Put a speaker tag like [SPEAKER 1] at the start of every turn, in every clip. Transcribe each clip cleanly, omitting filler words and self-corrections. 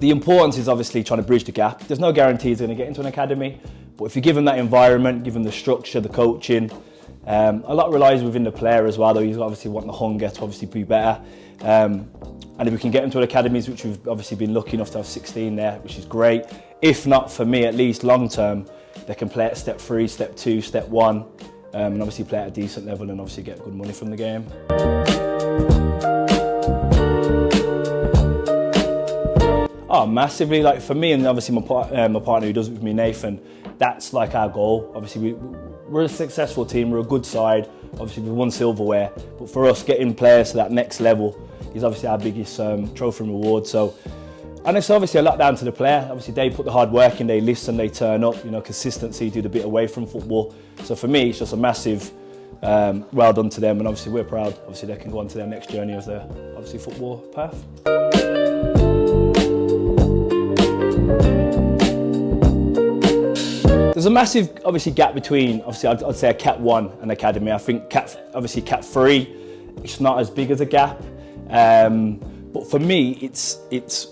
[SPEAKER 1] The importance is obviously trying to bridge the gap. There's no guarantee he's going to get into an academy, but if you give him that environment, give him the structure, the coaching, a lot relies within the player as well, though. He's obviously want the hunger to obviously be better. And if we can get him to academies, which we've obviously been lucky enough to have 16 there, which is great. If not, for me at least, long term, they can play at step 3, step 2, step 1, and obviously play at a decent level and obviously get good money from the game. Oh, massively. Like for me and obviously my partner who does it with me, Nathan, that's like our goal. Obviously we're a successful team, we're a good side. Obviously we won silverware, but for us getting players to that next level is obviously our biggest trophy and reward. So, and it's obviously a lot down to the player. Obviously they put the hard work in, they listen, they turn up, you know, consistency, do the bit away from football. So for me, it's just a massive well done to them, and obviously we're proud. Obviously they can go on to their next journey as their obviously football path. There's a massive, obviously, gap between, obviously, I'd say a Cat 1 and Academy. I think Cat 3, it's not as big as a gap. But for me, it's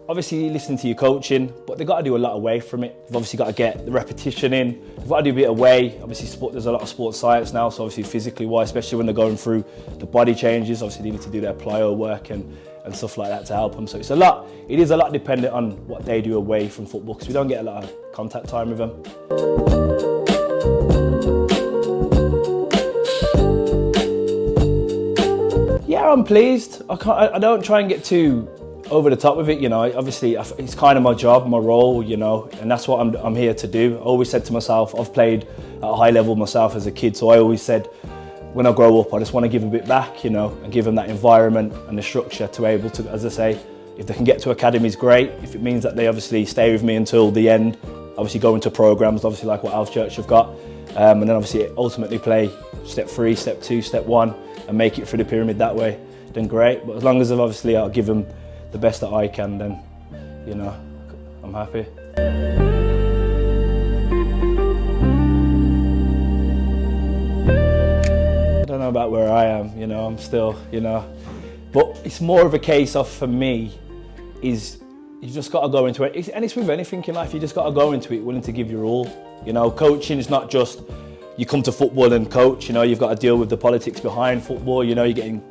[SPEAKER 1] obviously listening to your coaching, but they've got to do a lot away from it. You've obviously got to get the repetition in. You've got to do a bit away. Obviously, there's a lot of sports science now, so obviously physically wise, especially when they're going through the body changes. Obviously, they need to do their plyo work and stuff like that to help them. So it is a lot dependent on what they do away from football, because we don't get a lot of contact time with them. Yeah, I'm pleased. I don't try and get too over the top with it, you know. Obviously, it's kind of my job, my role, you know, and that's what I'm here to do. I always said to myself, I've played at a high level myself as a kid, so I always said, when I grow up, I just want to give a bit back, you know, and give them that environment and the structure to be able to, as I say, if they can get to academies, great. If it means that they obviously stay with me until the end, obviously go into programs, obviously like what Alf Church have got, and then obviously ultimately play step 3, step 2, step 1, and make it through the pyramid that way, then great. But as long as obviously I'll give them the best that I can, then, you know, I'm happy. I don't know about where I am, you know, I'm still, you know, but it's more of a case of, for me, is you just got to go into it, and it's with anything in life, you just got to go into it willing to give your all. You know, coaching is not just you come to football and coach, you know, you've got to deal with the politics behind football, you know, you're getting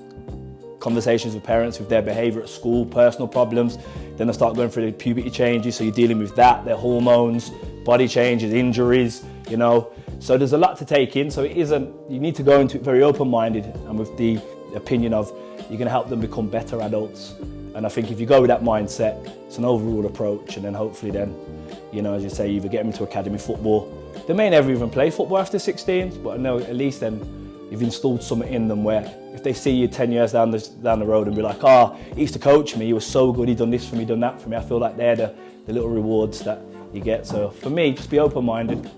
[SPEAKER 1] conversations with parents with their behaviour at school, personal problems, then they start going through the puberty changes, so you're dealing with that, their hormones, body changes, injuries, you know, so there's a lot to take in. So you need to go into it very open-minded and with the opinion of you're going to help them become better adults. And I think if you go with that mindset, it's an overall approach, and then hopefully then, you know, as you say, either get them into academy football. They may never even play football after 16s, but I know at least then you've installed something in them where if they see you 10 years down the road and be like, oh, he used to coach me, he was so good, he done this for me, done that for me, I feel like they're the little rewards that you get. So for me, just be open-minded.